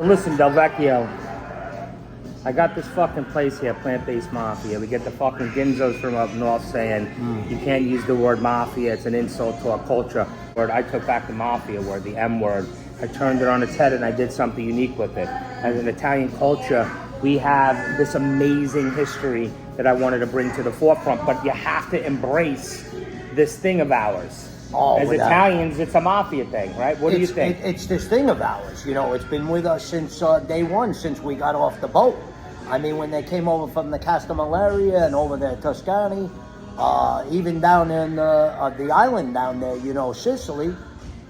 Listen, Del Vecchio, I got this fucking place here, Plant-Based Mafia. We get the fucking ginzos from up north saying you can't use the word mafia, it's an insult to our culture. I took back the mafia word, the M word. I turned it on its head and I did something unique with it. As an Italian culture, we have this amazing history that I wanted to bring to the forefront, but you have to embrace this thing of ours. As Italians, it's a mafia thing, right? What do you think? It's this thing of ours. You know, it's been with us since day one, since we got off the boat. I mean, when they came over from the Castellamare area and over there, Tuscany, even down in the island down there, you know, Sicily,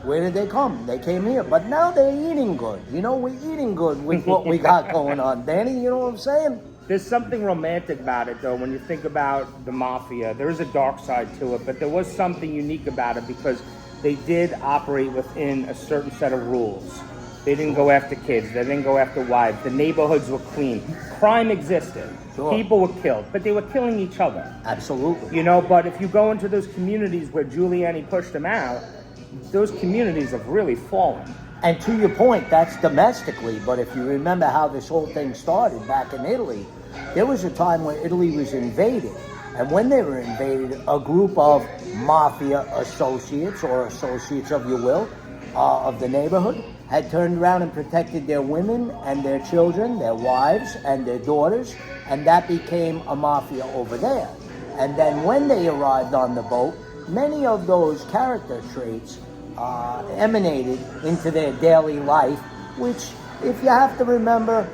where did they come? They came here. But now they're eating good. You know, we're eating good with what we got going on. Danny, you know what I'm saying? There's something romantic about it, though, when you think about the mafia. There is a dark side to it, but there was something unique about it because they did operate within a certain set of rules. They didn't go after kids. They didn't go after wives. The neighborhoods were clean. Crime existed. Sure. People were killed, but they were killing each other. Absolutely. You know, but if you go into those communities where Giuliani pushed them out, those communities have really fallen. And to your point, that's domestically, but if you remember how this whole thing started back in Italy, there was a time when Italy was invaded. And when they were invaded, a group of mafia associates, or associates of your will, of the neighborhood, had turned around and protected their women and their children, their wives and their daughters, and that became a mafia over there. And then when they arrived on the boat, many of those character traits emanated into their daily life, which, if you have to remember,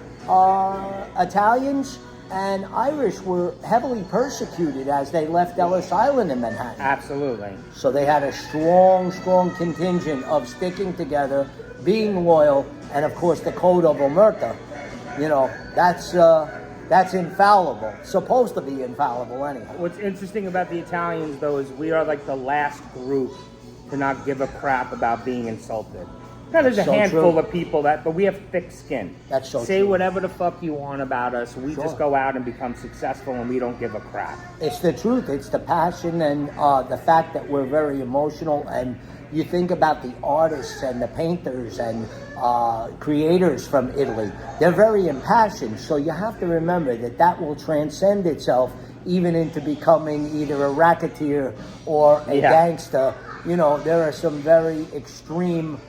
Italians and Irish were heavily persecuted as they left Ellis Island in Manhattan. Absolutely. So they had a strong contingent of sticking together, being loyal, and of course the code of omerta. You know, that's infallible. Supposed to be infallible anyhow. What's interesting about the Italians, though, is we are like the last group to not give a crap about being insulted. Now, there's a handful of people but we have thick skin. That's so Say true. whatever the fuck you want about us. We just go out and become successful and we don't give a crap. It's the truth. It's the passion and the fact that we're very emotional. And you think about the artists and the painters and creators from Italy. They're very impassioned. So you have to remember that will transcend itself even into becoming either a racketeer or a gangster. You know, there are some very extreme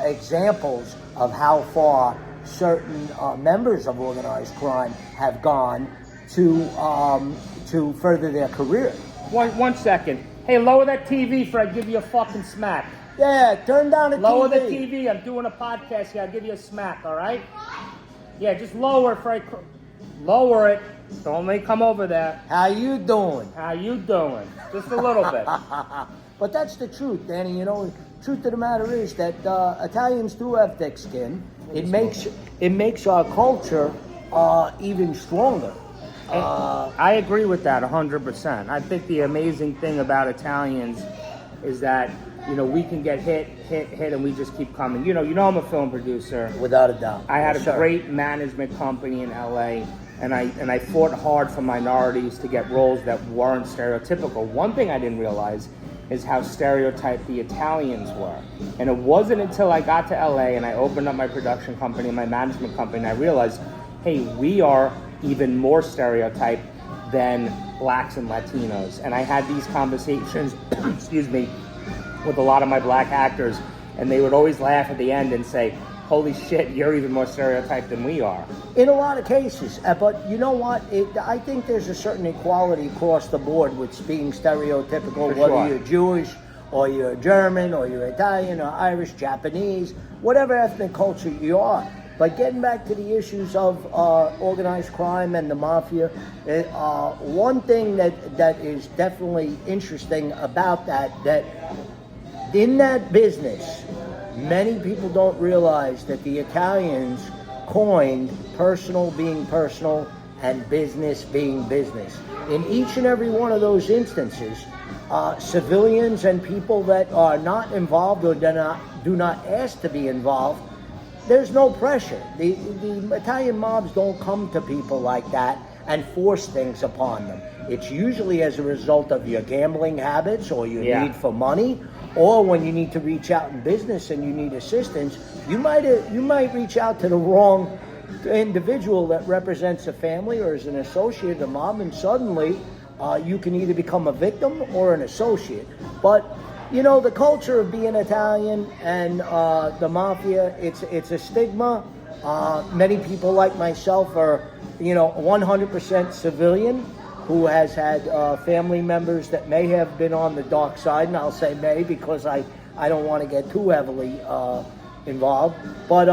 examples of how far certain members of organized crime have gone to further their career. One second. Hey, lower that TV before I give you a fucking smack. Yeah, turn down the TV. Lower the TV. I'm doing a podcast here. I'll give you a smack, all right? Yeah, just lower it. Lower it. Don't let me come over there. How you doing? How you doing? Just a little bit. But that's the truth, Danny. You know, truth of the matter is that Italians do have thick skin. It makes our culture even stronger. I agree with that 100%. I think the amazing thing about Italians is that, you know, we can get hit, and we just keep coming. You know, I'm a film producer. Without a doubt. I had a great management company in LA, and I fought hard for minorities to get roles that weren't stereotypical. One thing I didn't realize is how stereotyped the Italians were. And it wasn't until I got to LA and I opened up my production company and my management company and I realized, hey, we are even more stereotyped than blacks and Latinos. And I had these conversations, excuse me, with a lot of my black actors, and they would always laugh at the end and say, holy shit, you're even more stereotyped than we are. In a lot of cases. But you know what? I think there's a certain equality across the board with being stereotypical, whether you're Jewish or you're German or you're Italian or Irish, Japanese, whatever ethnic culture you are. But getting back to the issues of organized crime and the mafia, one thing that is definitely interesting about that in that business, many people don't realize that the Italians coined personal being personal and business being business. In each and every one of those instances, civilians and people that are not involved or do not ask to be involved, there's no pressure. The Italian mobs don't come to people like that and force things upon them. It's usually as a result of your gambling habits or your need for money, or when you need to reach out in business and you need assistance, you might reach out to the wrong individual that represents a family or is an associate, a mom, and suddenly you can either become a victim or an associate. But you know, the culture of being Italian and the mafia, it's a stigma. Many people like myself are, 100% civilian who has had family members that may have been on the dark side, and I'll say may because I don't want to get too heavily involved. But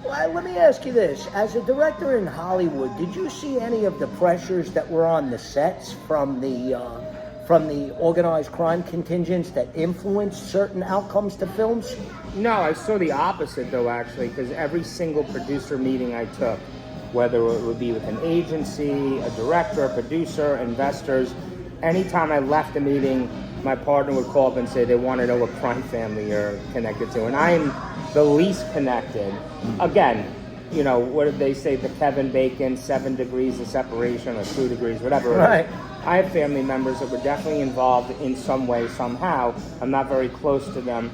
let me ask you this. As a director in Hollywood, did you see any of the pressures that were on the sets from the organized crime contingents that influenced certain outcomes to films? No, I saw the opposite though, actually, because every single producer meeting I took, whether it would be with an agency, a director, a producer, investors, anytime I left a meeting, my partner would call up and say they want to know what crime family you're connected to. And I am the least connected. Again, what did they say, the Kevin Bacon, 7 degrees of separation or 2 degrees, whatever. Right. I have family members that were definitely involved in some way, somehow. I'm not very close to them,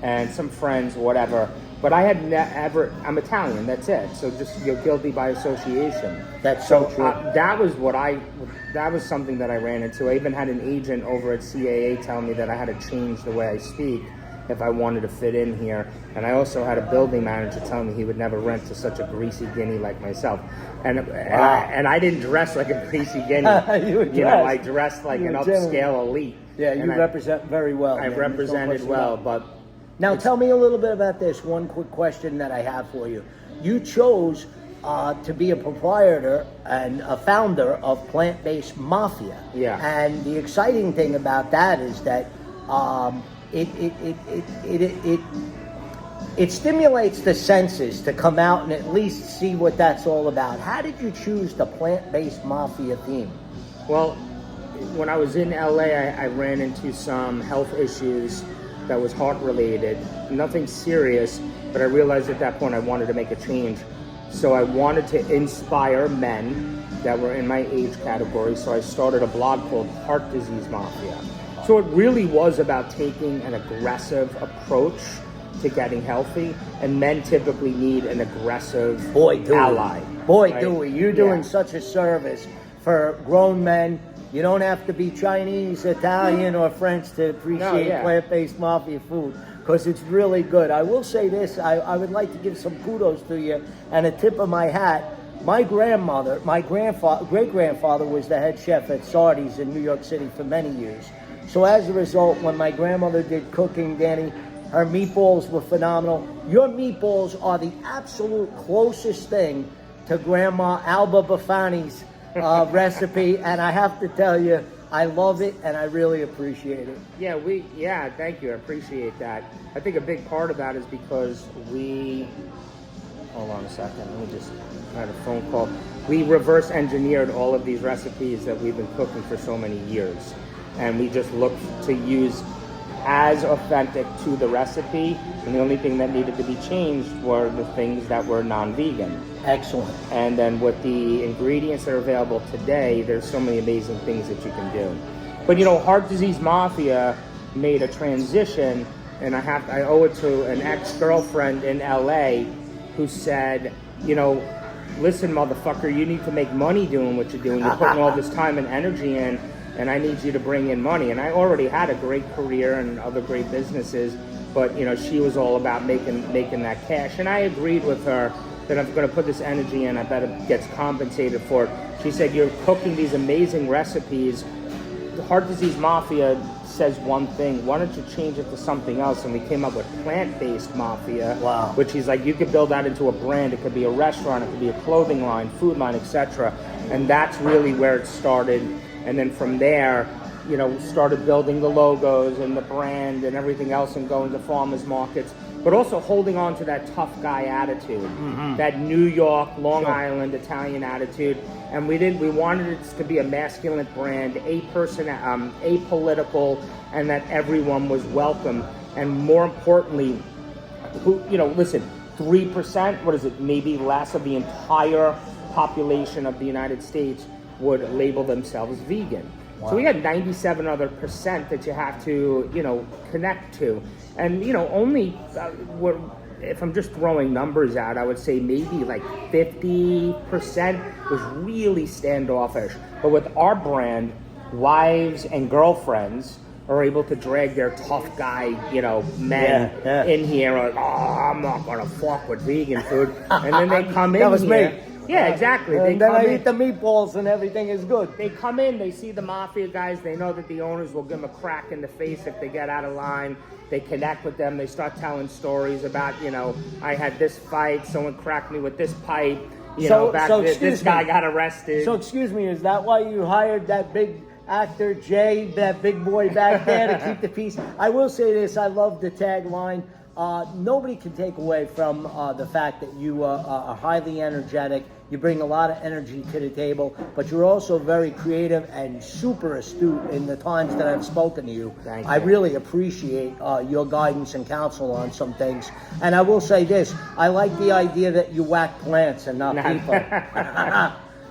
and some friends, whatever. But I had never, I'm Italian, that's it. So just, you're guilty by association. That's so true. That was something that I ran into. I even had an agent over at CAA tell me that I had to change the way I speak if I wanted to fit in here. And I also had a building manager tell me he would never rent to such a greasy guinea like myself. And I didn't dress like a greasy guinea. I dressed like an upscale elite. Yeah, you represent very well. I represented well, but... Now tell me a little bit about this. One quick question that I have for you. You chose to be a proprietor and a founder of Plant-Based Mafia. Yeah. And the exciting thing about that is that it stimulates the senses to come out and at least see what that's all about. How did you choose the Plant-Based Mafia theme? Well, when I was in LA, I ran into some health issues that was heart related. Nothing serious, but I realized at that point I wanted to make a change. So I wanted to inspire men that were in my age category. So I started a blog called Heart Disease Mafia. So it really was about taking an aggressive approach to getting healthy, and men typically need an aggressive ally. Boy, Dewey, you're doing such a service for grown men. You don't have to be Chinese, Italian, or French to appreciate Plant-Based Mafia food, because it's really good. I will say this, I would like to give some kudos to you and a tip of my hat. My grandmother, my great-grandfather was the head chef at Sardi's in New York City for many years. So as a result, when my grandmother did cooking, Danny, her meatballs were phenomenal. Your meatballs are the absolute closest thing to Grandma Alba Bafani's recipe, and I have to tell you, I love it and I really appreciate it. Yeah, thank you. I appreciate that. I think a big part of that is because hold on a second, let me just, I had a phone call. We reverse engineered all of these recipes that we've been cooking for so many years. And we just looked to use as authentic to the recipe, and the only thing that needed to be changed were the things that were non-vegan. Excellent. And then with the ingredients that are available today, there's so many amazing things that you can do. But Heart Disease Mafia made a transition, and I owe it to an ex-girlfriend in LA who said, listen, motherfucker, you need to make money doing what you're doing. You're putting all this time and energy in, and I need you to bring in money. And I already had a great career and other great businesses, but she was all about making that cash. And I agreed with her that I'm going to put this energy in, I bet it gets compensated for it. She said, you're cooking these amazing recipes. The Heart Disease Mafia says one thing, why don't you change it to something else? And we came up with Plant-Based Mafia, which is like, you could build that into a brand. It could be a restaurant, it could be a clothing line, food line, etc. And that's really where it started. And then from there, started building the logos and the brand and everything else and going to farmers markets, but also holding on to that tough guy attitude, that New York, Long Island Italian attitude. And we wanted it to be a masculine brand, apolitical, and that everyone was welcome. And more importantly, listen, 3%, what is it, maybe less of the entire population of the United States would label themselves vegan. Wow. So we had 97 other percent that you have to, connect to. And, only, if I'm just throwing numbers out, I would say maybe like 50% was really standoffish. But with our brand, wives and girlfriends are able to drag their tough guy, men in here. Like, I'm not gonna fuck with vegan food, and then they come in. That was here. me. Yeah, exactly. And then I eat the meatballs and everything is good. They come in, they see the mafia guys, they know that the owners will give them a crack in the face if they get out of line. They connect with them, they start telling stories about, I had this fight, someone cracked me with this pipe, this guy got arrested. So excuse me, is that why you hired that big actor Jay, that big boy back there to keep the peace? I will say this, I love the tagline. Nobody can take away from the fact that you are highly energetic. You bring a lot of energy to the table, but you're also very creative and super astute in the times that I've spoken to you. Thank you. I really appreciate your guidance and counsel on some things. And I will say this, I like the idea that you whack plants and not people.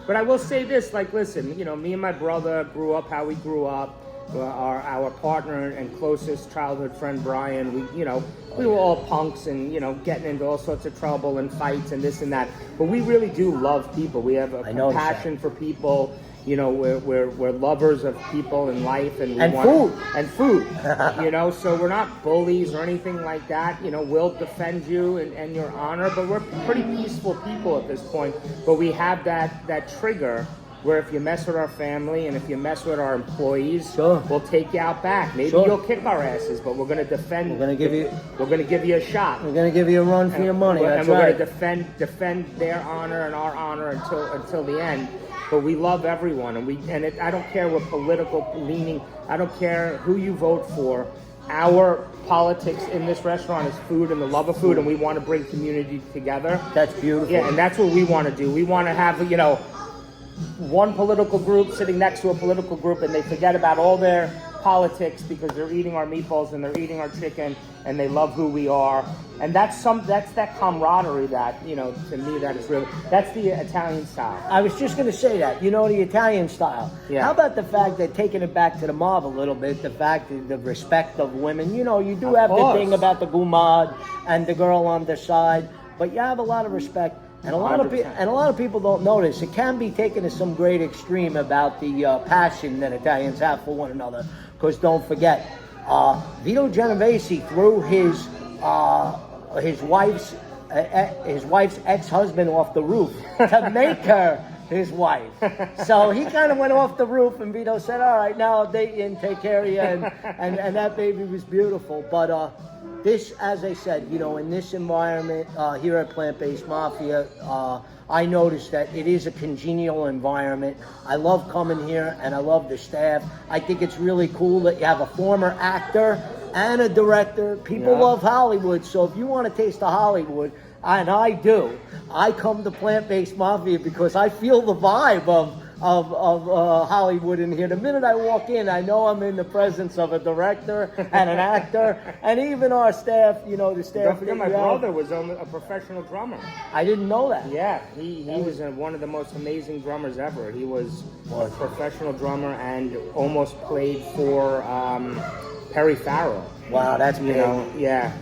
But I will say this, listen, me and my brother grew up how we grew up. Our partner and closest childhood friend Brian, we were all punks and getting into all sorts of trouble and fights and this and that. But we really do love people. We have a compassion for people. We're lovers of people and life and food. So we're not bullies or anything like that. We'll defend you and your honor. But we're pretty peaceful people at this point. But we have that trigger where if you mess with our family and if you mess with our employees, we'll take you out back. Maybe you'll kick our asses, but we're going to defend. We're going to give you a shot. We're going to give you a run for your money. We're going to defend their honor and our honor until the end. But we love everyone, and I don't care what political leaning. I don't care who you vote for. Our politics in this restaurant is food and the love of food, and we want to bring community together. That's beautiful. Yeah, and that's what we want to do. We want to have one political group sitting next to a political group, and they forget about all their politics because they're eating our meatballs and they're eating our chicken and they love who we are. And that's that camaraderie that, to me, that's the Italian style. I was just going to say that, the Italian style. Yeah. How about the fact that, taking it back to the mob a little bit, the fact that the respect of women, you do have the thing about the gumad and the girl on the side, but you have a lot of respect. And a lot of people don't notice. It can be taken to some great extreme about the passion that Italians have for one another. Because don't forget, Vito Genovese threw his wife's ex-husband off the roof to make her his wife. So he kind of went off the roof, and Vito said, "All right, now I'll date you and take care of you." And that baby was beautiful. But this, as I said, in this environment here at Plant-Based Mafia, I noticed that it is a congenial environment. I love coming here, and I love the staff. I think it's really cool that you have a former actor and a director. People love Hollywood, so if you want to taste the Hollywood, and I do, I come to Plant-Based Mafia because I feel the vibe of Hollywood in here. The minute I walk in, I know I'm in the presence of a director and an actor, and even our staff, the staff. Don't forget, my brother was a professional drummer. I didn't know that. Yeah, he was one of the most amazing drummers ever. He was a professional drummer and almost played for Perry Farrell. Wow, that's big. Yeah.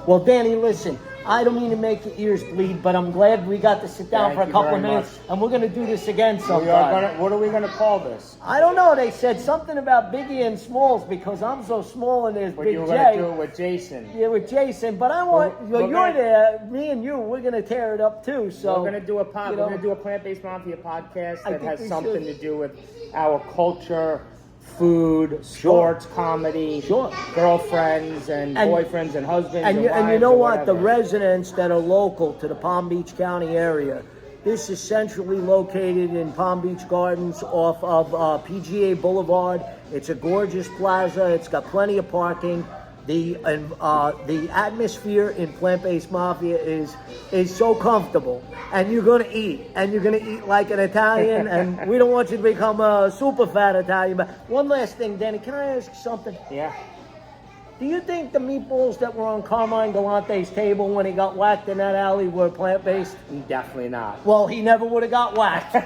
Well, Danny, listen. I don't mean to make your ears bleed, but I'm glad we got to sit down for a couple of minutes, and we're going to do this again sometime. What are we going to call this? I don't know. They said something about Biggie and Smalls because I'm so small and there's Big J. You were going to do it with Jason. Yeah, with Jason. But I want you're there. Me and you, we're going to tear it up too. So we're going to do We're going to do a Plant-Based Mafia podcast that has something to do with our culture. Food, sports, comedy, girlfriends and boyfriends and husbands and wives, and you know what? The residents that are local to the Palm Beach County area, this is centrally located in Palm Beach Gardens off of PGA Boulevard. It's a gorgeous plaza. It's got plenty of parking. The atmosphere in Plant-Based Mafia is so comfortable, and you're gonna eat like an Italian, and we don't want you to become a super fat Italian. But one last thing, Danny, can I ask you something? Yeah. Do you think the meatballs that were on Carmine Galante's table when he got whacked in that alley were plant-based? Definitely not. Well, he never would have got whacked.